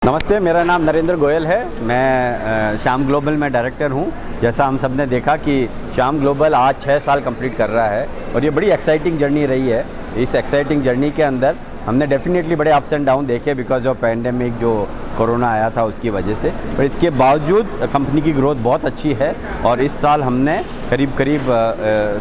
नमस्ते, मेरा नाम नरेंद्र गोयल है। मैं श्याम ग्लोबल में डायरेक्टर हूँ। जैसा हम सब ने देखा कि श्याम ग्लोबल आज 6 साल कंप्लीट कर रहा है और ये बड़ी एक्साइटिंग जर्नी रही है। इस एक्साइटिंग जर्नी के अंदर हमने डेफिनेटली बड़े अप्स एंड डाउन देखे बिकॉज ऑफ पैंडेमिक जो कोरोना आया था उसकी वजह से, पर इसके बावजूद कंपनी की ग्रोथ बहुत अच्छी है और इस साल हमने करीब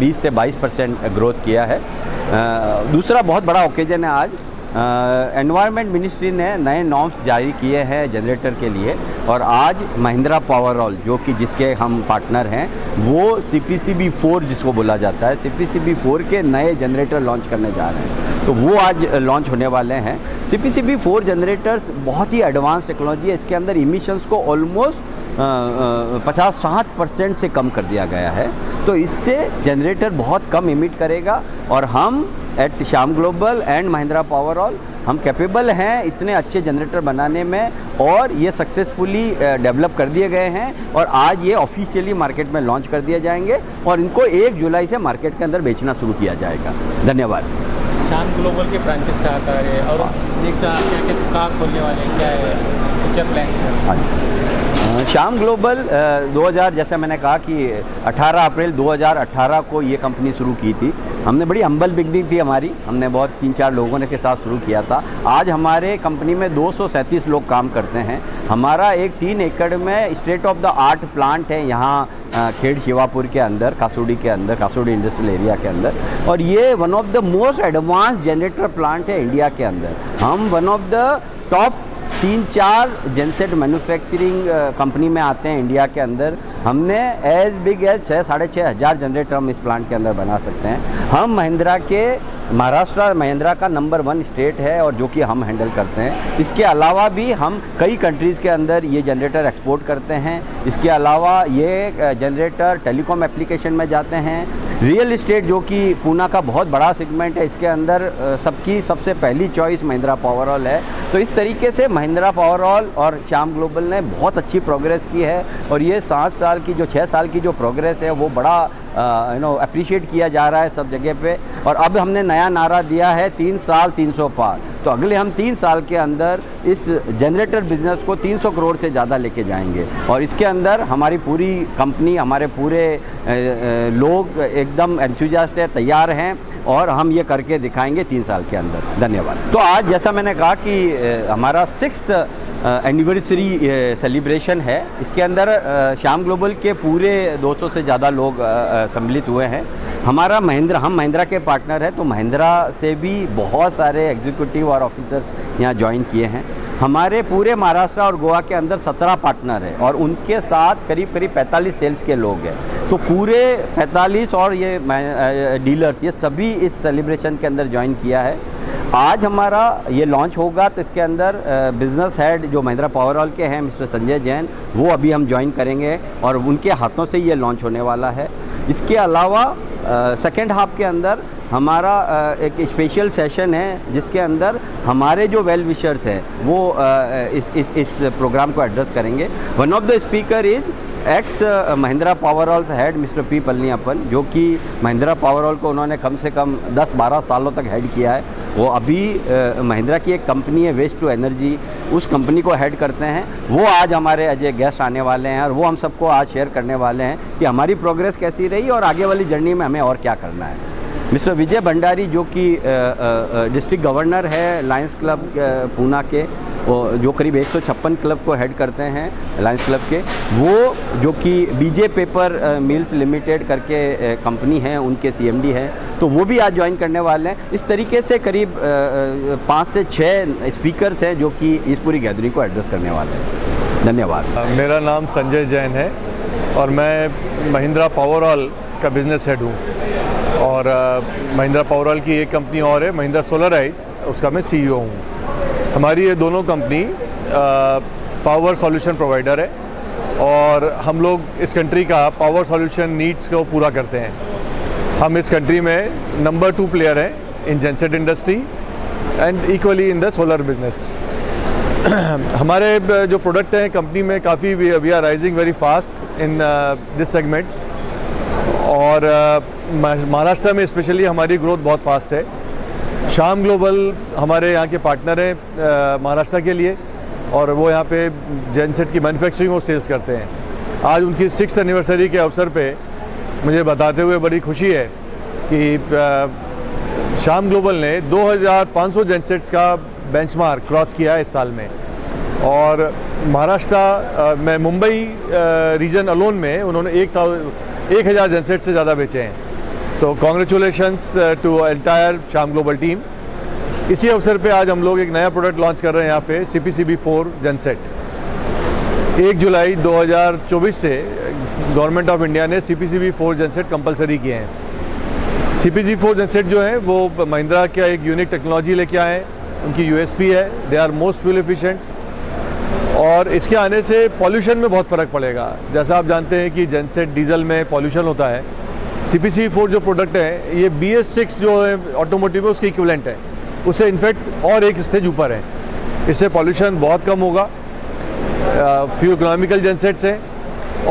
20 से 22% ग्रोथ किया है। दूसरा बहुत बड़ा ओकेजन है आज। एनवायरनमेंट मिनिस्ट्री ने नए नॉर्म्स जारी किए हैं जनरेटर के लिए और आज महिंद्रा पावरऑल जो कि जिसके हम पार्टनर हैं वो CPCB 4 जिसको बोला जाता है, CPCB 4 के नए जनरेटर लॉन्च करने जा रहे हैं। तो वो आज लॉन्च होने वाले हैं। CPCB 4 जनरेटर्स बहुत ही एडवांस टेक्नोलॉजी है। इसके अंदर इमिशंस को ऑलमोस्ट 50-60% से कम कर दिया गया है। तो इससे जनरेटर बहुत कम इमिट करेगा और हम at Shyam global and Mahindra Powerol हम कैपेबल हैं इतने अच्छे जनरेटर बनाने में और ये सक्सेसफुली डेवलप कर दिए गए हैं और आज ये ऑफिशियली मार्केट में लॉन्च कर दिए जाएंगे और इनको 1 जुलाई से मार्केट के अंदर बेचना शुरू किया जाएगा। धन्यवाद। श्याम ग्लोबल के ब्रांचेस कहाँ कहाँ है और नेक्स्ट क्या कहाँ खोलने वाले हैं, क्या है फ्यूचर प्लान्स हैं? श्याम ग्लोबल 2000 जैसे मैंने कहा कि 18 अप्रैल 2018 को ये कंपनी शुरू की थी। हमने बड़ी हम्बल बिगनिंग थी हमारी, हमने बहुत 3-4 लोगों ने के साथ शुरू किया था। आज हमारे कंपनी में 237 लोग काम करते हैं। हमारा एक 3 एकड़ में state of the art plant है यहाँ खेड़ शिवापुर के अंदर, कासोडी के अंदर, कासोडी इंडस्ट्रियल एरिया के अंदर, और ये one of the most advance generator plant है इंडिया के अंदर। हम one of the top 3-4 genset manufacturing company में आते हैं इंडिया के अंदर। हमने एज बिग एज 6-6.5 हज़ार जनरेटर हम इस प्लांट के अंदर बना सकते हैं। हम महिंद्रा के महाराष्ट्र महिंद्रा का नंबर 1 स्टेट है और जो कि हम हैंडल करते हैं। इसके अलावा भी हम कई कंट्रीज़ के अंदर ये जनरेटर एक्सपोर्ट करते हैं। इसके अलावा ये जनरेटर टेलीकॉम एप्लीकेशन में जाते हैं। रियल इस्टेट जो कि पूना का बहुत बड़ा सेगमेंट है, इसके अंदर सबकी सबसे पहली चॉइस महिंद्रा पावरऑल है। तो इस तरीके से महिंद्रा पावरऑल और श्याम ग्लोबल ने बहुत अच्छी प्रोग्रेस की है और ये 6 साल की जो प्रोग्रेस है वो बड़ा अप्रिशिएट किया जा रहा है सब जगह पे। और अब हमने नया नारा दिया है 3 साल 300 पार। तो अगले हम 3 साल के अंदर इस जनरेटर बिजनेस को 300 करोड़ से ज़्यादा लेके जाएंगे और इसके अंदर हमारी पूरी कंपनी, हमारे पूरे लोग एकदम एंथुसियास्ट है, तैयार हैं और हम ये करके दिखाएंगे 3 साल के अंदर। धन्यवाद। तो आज जैसा मैंने कहा कि हमारा 6th एनिवर्सरी सेलिब्रेशन है। इसके अंदर श्याम ग्लोबल के पूरे 200 से ज़्यादा लोग सम्मिलित हुए हैं। हम महिंद्रा के पार्टनर हैं, तो महिंद्रा से भी बहुत सारे एग्जीक्यूटिव और ऑफिसर्स यहाँ ज्वाइन किए हैं। हमारे पूरे महाराष्ट्र और गोवा के अंदर 17 पार्टनर हैं और उनके साथ करीब 45 सेल्स के लोग हैं। तो पूरे 45 और ये डीलर्स ये सभी इस सेलिब्रेशन के अंदर ज्वाइन किया है। आज हमारा ये लॉन्च होगा तो इसके अंदर बिज़नेस हेड जो महिंद्रा पावरऑल के हैं मिस्टर संजय जैन, वो अभी हम ज्वाइन करेंगे और उनके हाथों से ये लॉन्च होने वाला है। इसके अलावा सेकेंड हाफ के अंदर हमारा एक स्पेशल सेशन है जिसके अंदर हमारे जो वेल विशर्स हैं वो इस प्रोग्राम को एड्रेस करेंगे। One of the speaker is ex Mahindra Powerol head mister P Palaniappan, जो कि महिंद्रा पावरऑल को उन्होंने कम से कम 10-12 सालों तक हेड किया है। वो अभी महिंद्रा की एक कंपनी है वेस्ट टू एनर्जी, उस कंपनी को हेड करते हैं। वो आज हमारे एज ए गेस्ट आने वाले हैं और वो हम सबको आज शेयर करने वाले हैं कि हमारी प्रोग्रेस कैसी रही और आगे वाली जर्नी में हमें और क्या करना है। मिस्टर विजय भंडारी जो कि डिस्ट्रिक्ट गवर्नर है लायंस क्लब पूना के, जो करीब 156 क्लब को हेड करते हैं लायंस क्लब के, वो जो कि बीजे पेपर मिल्स लिमिटेड करके कंपनी है उनके CMD हैं, तो वो भी आज ज्वाइन करने वाले हैं। इस तरीके से करीब 5 से 6 स्पीकर्स हैं जो कि इस पूरी गैदरिंग को एड्रेस करने वाले हैं। धन्यवाद। मेरा नाम संजय जैन है और मैं महिंद्रा पावरऑल का बिज़नेस हेड हूँ और महिंद्रा पावरऑल की एक कंपनी और है महिंद्रा सोलराइज, उसका मैं CEO हूँ। हमारी ये दोनों कंपनी पावर सॉल्यूशन प्रोवाइडर है और हम लोग इस कंट्री का पावर सॉल्यूशन नीड्स को पूरा करते हैं। हम इस कंट्री में नंबर 2 प्लेयर हैं in genset industry and equally in the solar business. हमारे जो प्रोडक्ट हैं कंपनी में काफ़ी we are rising very fast in this segment और महाराष्ट्र में स्पेशली हमारी ग्रोथ बहुत फास्ट है। श्याम ग्लोबल हमारे यहाँ के पार्टनर हैं महाराष्ट्र के लिए और वो यहाँ पे जेनसेट की मैन्युफैक्चरिंग और सेल्स करते हैं। आज उनकी 6th एनिवर्सरी के अवसर पे मुझे बताते हुए बड़ी खुशी है कि श्याम ग्लोबल ने 2500 जेनसेट्स का बेंचमार्क क्रॉस किया है इस साल में। और महाराष्ट्र में मुंबई रीजन अलोन में उन्होंने 1000 जेनसेट से ज़्यादा बेचे हैं। तो congratulations to entire Shyam Global team. इसी अवसर पे आज हम लोग एक नया प्रोडक्ट लॉन्च कर रहे हैं यहाँ पे, CPCB4 जेनसेट। 1 जुलाई 2024 से गवर्नमेंट ऑफ इंडिया ने CPCB4 जेनसेट कंपलसरी किए हैं। CPCB4 जेनसेट जो है वो महिंद्रा का एक यूनिक टेक्नोलॉजी लेके आए हैं, उनकी USP है, they are most fuel efficient. और इसके आने से पॉल्यूशन में बहुत फ़र्क पड़ेगा। जैसा आप जानते हैं कि जेनसेट डीजल में पॉल्यूशन होता है, CPCB4 जो प्रोडक्ट है ये BS6 जो है ऑटोमोटिव में उसकी इक्विवेलेंट है, उससे इनफैक्ट और एक स्टेज ऊपर है। इससे पॉल्यूशन बहुत कम होगा, फ्यू इकोनॉमिकल जेनसेट्स हैं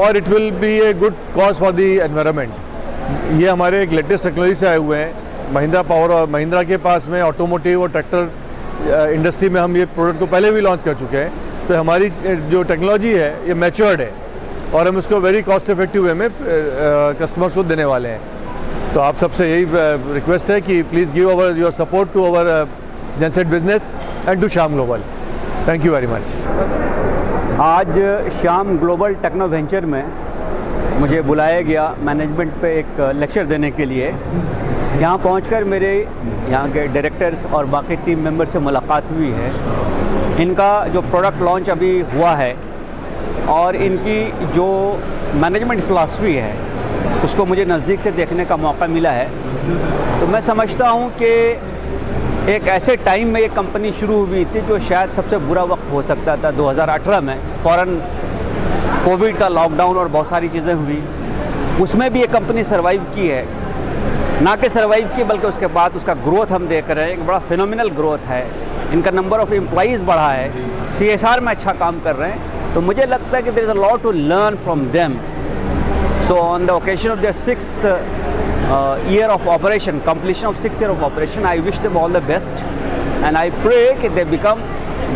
और it will be a good cause for the environment. ये हमारे एक लेटेस्ट टेक्नोलॉजी से आए हुए हैं। महिंद्रा के पास में ऑटोमोटिव और ट्रैक्टर इंडस्ट्री में हम ये प्रोडक्ट को पहले भी लॉन्च कर चुके हैं। तो हमारी जो टेक्नोलॉजी है ये मैच्योर्ड है और हम इसको वेरी कॉस्ट इफेक्टिव वे में कस्टमर्स को देने वाले हैं। तो आप सबसे यही रिक्वेस्ट है कि please give our your support to our genset business and to Shyam Global. Thank you very much. आज श्याम ग्लोबल टेक्नो वेंचर में मुझे बुलाया गया मैनेजमेंट पे एक लेक्चर देने के लिए। यहाँ पहुंचकर मेरे यहाँ के डायरेक्टर्स और बाकी टीम मेंबर से मुलाकात हुई है। इनका जो प्रोडक्ट लॉन्च अभी हुआ है और इनकी जो मैनेजमेंट फ़िलासफ़ी है उसको मुझे नज़दीक से देखने का मौका मिला है। तो मैं समझता हूँ कि एक ऐसे टाइम में ये कंपनी शुरू हुई थी जो शायद सबसे बुरा वक्त हो सकता था 2018 में, फ़ौरन कोविड का लॉकडाउन और बहुत सारी चीज़ें हुई। उसमें भी ये कंपनी सर्वाइव की है, ना कि सर्वाइव की बल्कि उसके बाद उसका ग्रोथ हम देख रहे हैं, एक बड़ा फिनोमिनल ग्रोथ है। इनका नंबर ऑफ़ एम्प्लॉइज़ बढ़ा है, CSR में अच्छा काम कर रहे हैं। तो मुझे लगता है कि there is a lot to learn from them. So on the occasion of their 6th year of operation, completion of 6th year of operation, I wish them all the best and I pray that they become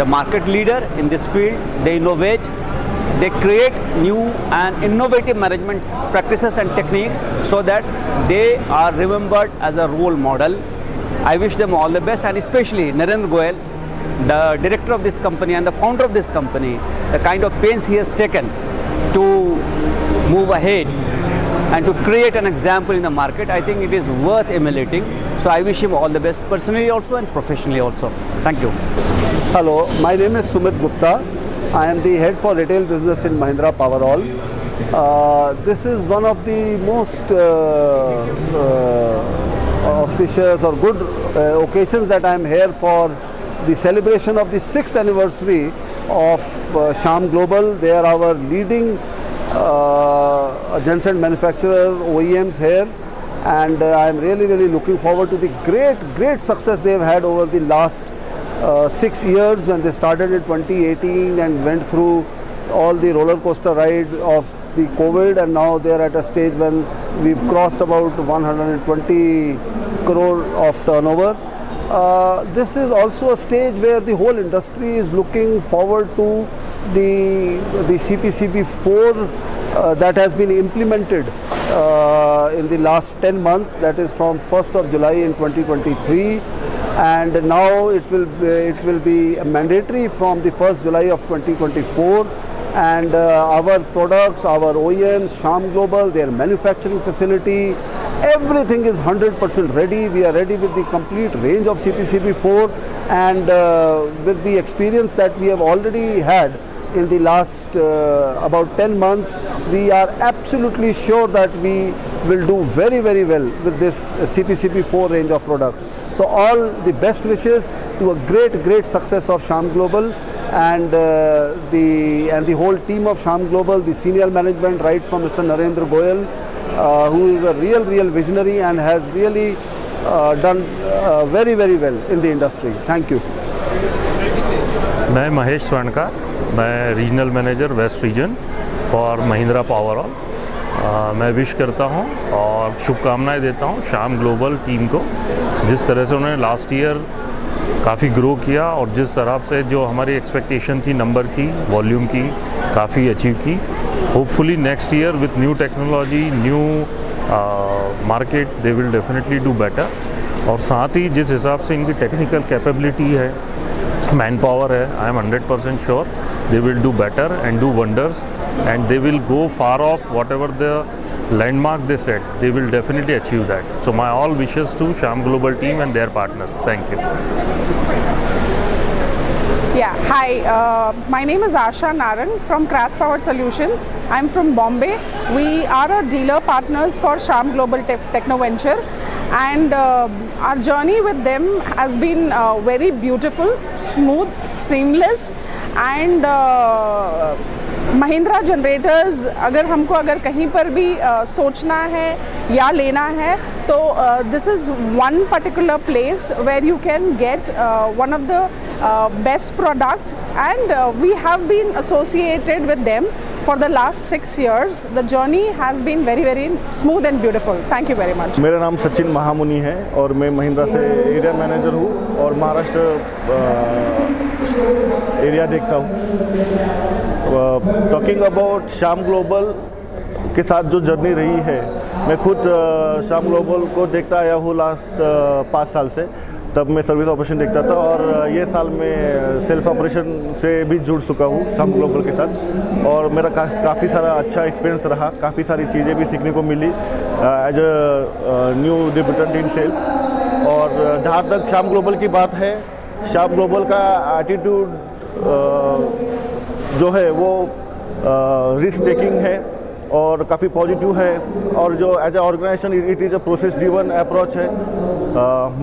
the market leader in this field. They innovate, they create new and innovative management practices and techniques so that they are remembered as a role model. I wish them all the best, and especially Narendra Goyal, the director of this company and the founder of this company, the kind of pains he has taken to move ahead and to create an example in the market. I think it is worth emulating. So I wish him all the best personally also and professionally also. Thank you. Hello, my name is Sumit Gupta. I am the head for retail business in Mahindra Powerol. This is one of the most auspicious or good occasions that I am here for the celebration of the 6th anniversary of Sham Global. They are our leading genset manufacturer OEMs here, and I am really looking forward to the great success they have had over the last 6 years when they started in 2018 and went through all the roller coaster ride of the COVID, and now they are at a stage when we've crossed about 120 crore of turnover. This is also a stage where the whole industry is looking forward to the CPCB4 that has been implemented in the last 10 months, that is from 1st of July in 2023, and now it will be mandatory from the 1st July of 2024. And our products, our OEMs, Sham Global, their manufacturing facility, everything is 100% ready. We are ready with the complete range of CPCB4, and with the experience that we have already had in the last about 10 months, we are absolutely sure that we will do very well with this CPCB4 range of products. So all the best wishes to a great success of Sham Global, and the whole team of Sham Global, the senior management right from Mr. Narendra Goyal, who is a real visionary and has really done very well in the industry. Thank you. मैं महेश स्वर्णकार, मैं regional manager west region for Mahindra Powerol. मैं wish करता हूं और शुभकामनाएं देता हूं Shyam Global team को। जिस तरह से उन्होंने लास्ट ईयर काफ़ी ग्रो किया और जिस तरह से जो हमारी एक्सपेक्टेशन थी नंबर की, वॉल्यूम की, काफ़ी अचीव की। Hopefully next year with new technology, new market, they will definitely do better. और साथ ही जिस हिसाब से इनकी टेक्निकल कैपेबिलिटी है, मैन पावर है, I am 100% sure they will do better and do wonders, and they will go far off whatever the landmark they set. They will definitely achieve that. So my all wishes to Shyam Global team and their partners. Thank you. Yeah, hi. My name is Asha Naran from Crass Power Solutions. I'm from Bombay. We are a dealer partners for Shyam Global Technoventure, and our journey with them has been very beautiful, smooth, seamless, and Mahindra generators अगर कहीं पर भी सोचना है या लेना है तो this is one particular place where you can get one of the best product, and we have been associated with them for the last 6 years. The journey has been very, very smooth and beautiful. Thank you very much. मेरा नाम सचिन महामुनि है और मैं महिंद्रा से area manager हूँ और Maharashtra area देखता हूँ। टॉकिंग अबाउट श्याम ग्लोबल के साथ जो जर्नी रही है, मैं खुद श्याम ग्लोबल को देखता आया हूँ लास्ट 5 साल से। तब मैं सर्विस ऑपरेशन देखता था और ये साल मैं सेल्स ऑपरेशन से भी जुड़ चुका हूँ श्याम ग्लोबल के साथ, और मेरा काफ़ी सारा अच्छा एक्सपीरियंस रहा। काफ़ी सारी चीज़ें भी सीखने को मिली as a new debutant in sales. और जहाँ तक श्याम ग्लोबल की बात है, श्याम ग्लोबल का एटीट्यूड जो है वो रिस्क टेकिंग है और काफ़ी पॉजिटिव है, और जो as a organisation it is a process driven approach है।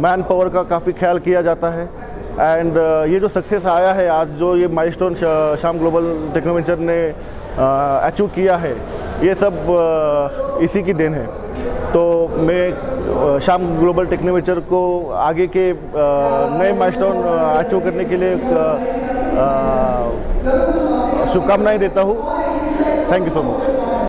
मैन पावर का काफ़ी ख्याल किया जाता है, एंड ये जो सक्सेस आया है आज, जो ये माइलस्टोन श्याम ग्लोबल टेक्नोवेंचर ने अचीव किया है, ये सब इसी की देन है। तो मैं श्याम ग्लोबल टेक्नोवेंचर को आगे के नए माइलस्टोन अचीव करने के लिए शुभकामनाएं देता हूँ। Thank you so much.